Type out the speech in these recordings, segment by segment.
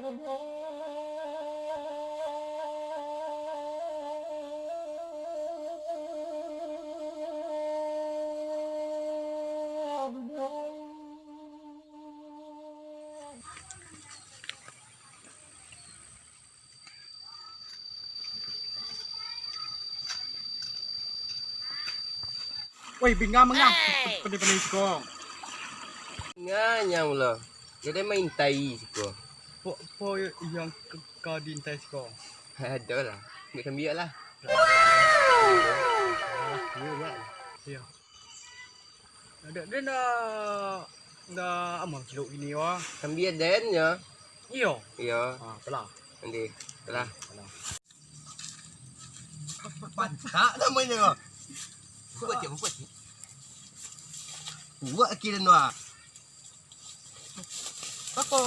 Woi, bingang mengang. Pandai-pandai siko. Nganya mula. Dia main tai siko. Po yang kau dintai siko. Ada lah. Ambil kambia lah. Ya. Ada dia dah aman kilo ini wah. Kambia den ya. Iyo. Iya. Telah. Nanti. Telah. Tak namanya. Buat je, buat. Buat kira noa. Apa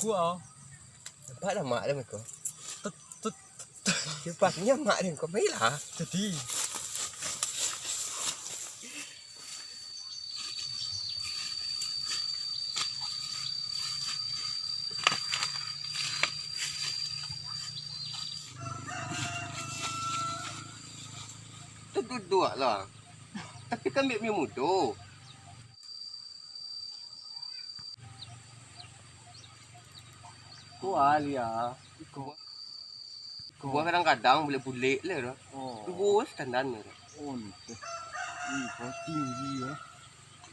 gua. Nampak dah mak dia mereka. Cepatnya mak dia kau baiklah. Jadi Duduk lah. Tapi kan ambil punya mudah. Kuah dia. Kuah kadang-kadang boleh bulik lah. Kuah standar ni. oh ni. Kau tinggi ya.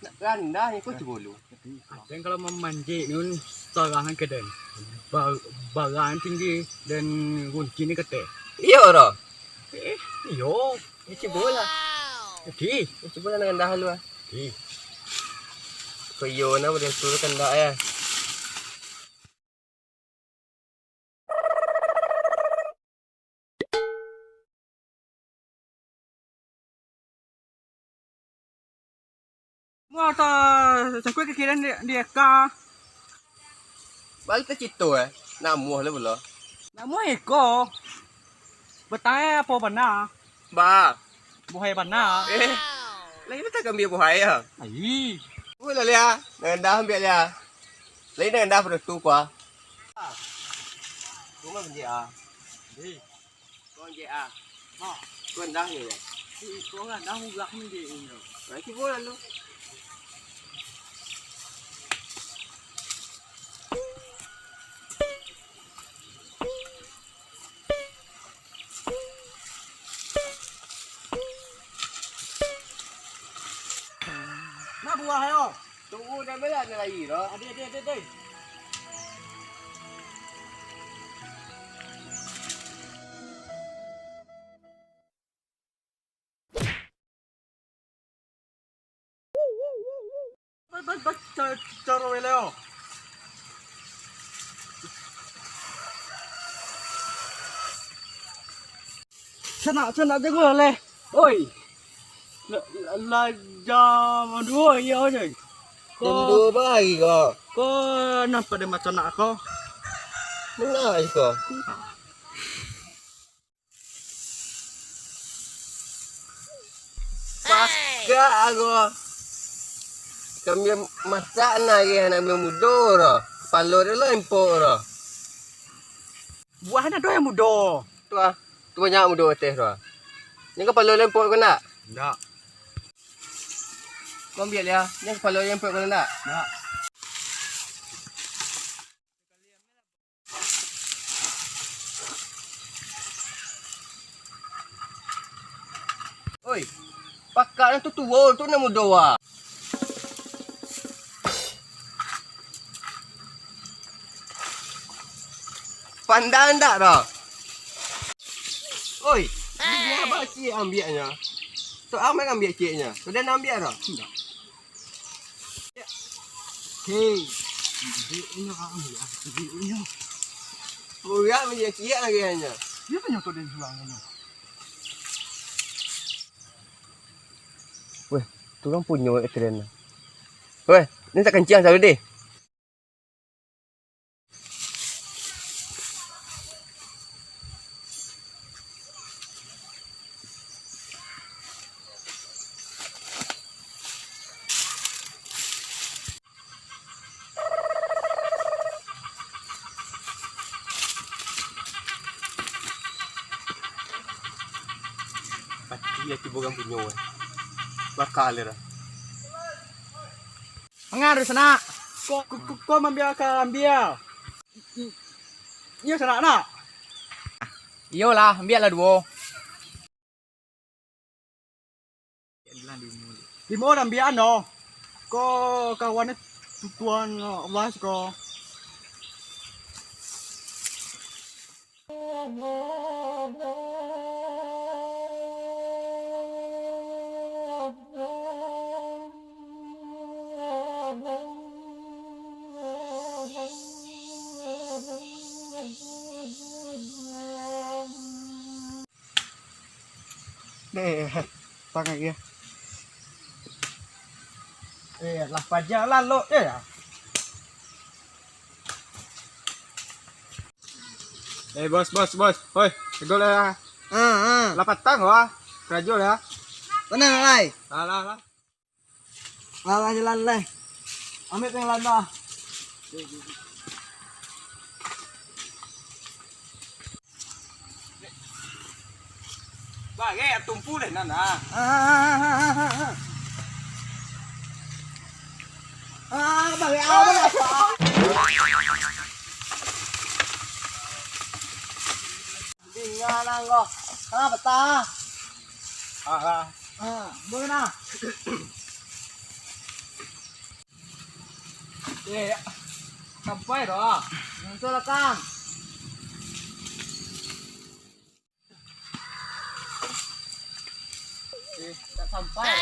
Nak rendah ni kau cuba dulu. Dan kalau memanjik ni serangan ke dan barangan tinggi dan kunci ni kata. Iya dah. Iyo. Ni cuba lah. Jadi. Cuba lah rendah dulu lah. Jadi. Kau iyo nak boleh suruh rendah ya. Wah, tak sampai kekiran dia ka. Balik tak cerita Namuh lah pula. Namu eko. Bertanya apa benar? Ba. Buhay benar. Lain tak ambil buhay ya. Ai. Boleh lihat. Rendah ambil lihat. Lain rendah pada tu kuah. Kau mana dia? Di. Kau dia. Ha. Kau rendah ni. Kau kan dah ulak ni dia ini. Nanti boleh lu. Nak buah ayo. Tunggu dah belah ni lagi dah. Ada. Cara weleo. Sana jago le. Oi. La jam 2 ya je. Tunggu apa lagi kau? Kau nampak dia macam nak kau? Dengar je kau. Pakak aku. Kami masak lagi anak muda dah. Palo dia lah impor dah. Buah ada tu yang muda. Tu ah. Tu banyak muda atas tu ah. Ni kau palo lempok kau nak? Tak. Kau ambil dia. Ni kepala yang empuk kau nak? Tak. Oi. Pakak tu tua tu nak muda ah. Pandang tak dah? Oi. Dia apa cik ambilnya? So ambil ambil ciknya. Sudah nak ambil dah? Tak. Hei. Ini ambil ah. Ini. Murah menjadi cik lagi hanya. Dia punya tu dia sulangnya. Weh, tu orang punya keren. Weh, ni tak kencang selalu deh. Dia tiba orang punya. Bakal dah. Mengaruh sana. Kau ambil karambia. Iya sana nak. Iyalah, ambil lah dua. Di mana ambil ano? Kau kawan tuan was kau. Tangan dia. Lah pajak lalu ya. Bos. Hoi, tegol lah. Lapat tang wah. Raju ya. Tenang, Lai. Lah. Lah jalan, Lai. Ambil yang lain lah. Bagai tumpu deh nana. Bagai apa lah? Bingalan kok. Kenapa tah? Boleh nah. Sampai dah. Muncul lah, Kang. Tak sampai.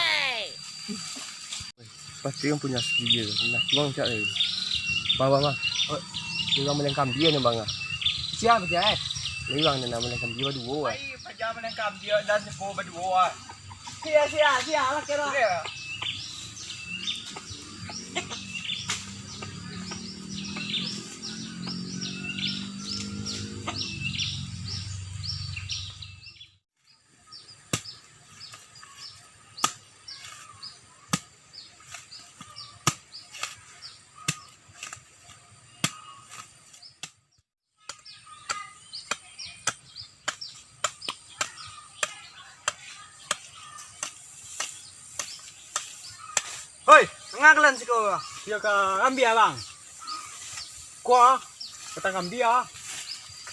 Pasti yang punya dia. Nah, bang cak ni. Bang. Oh, dia orang Maliang kambia ni bang ah. Siapa dia? Ni bang ni nama Maliang kambia dua. Ai pajak menangkap dia dan sepo berdua. Sia lah kira. Hoi, ngaklan sih kau. Dia ke karambia bang. Kau kata karambia.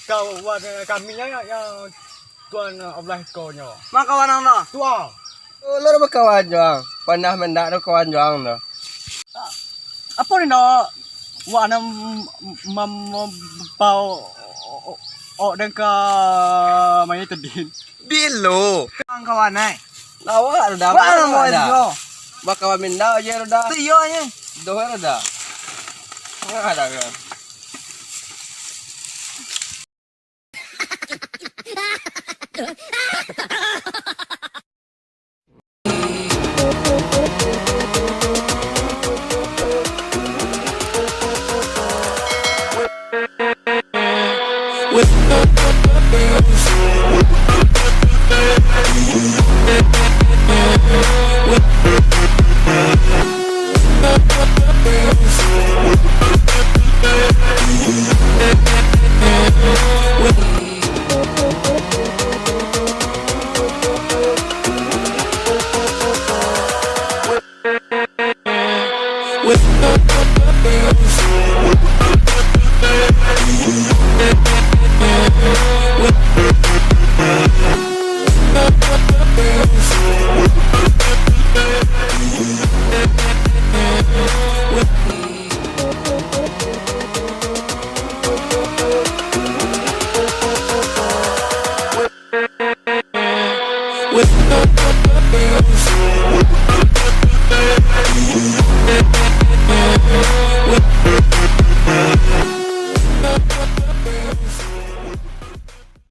Kau buat kambingnya yang tuan Allah kau nyo. Mak kawan anda. Tua. Oh, lo dah berkawan juang. Pernah mendak dah kawan juang dah. Apa ni nak? Wak nam bau dan ke main tedin. Bilo. Kang kawan ai. Lawak dah. Mana mau itu? Bakawan mendak aja dah. Tiyo nya. Doa dah. Enggak ada kan.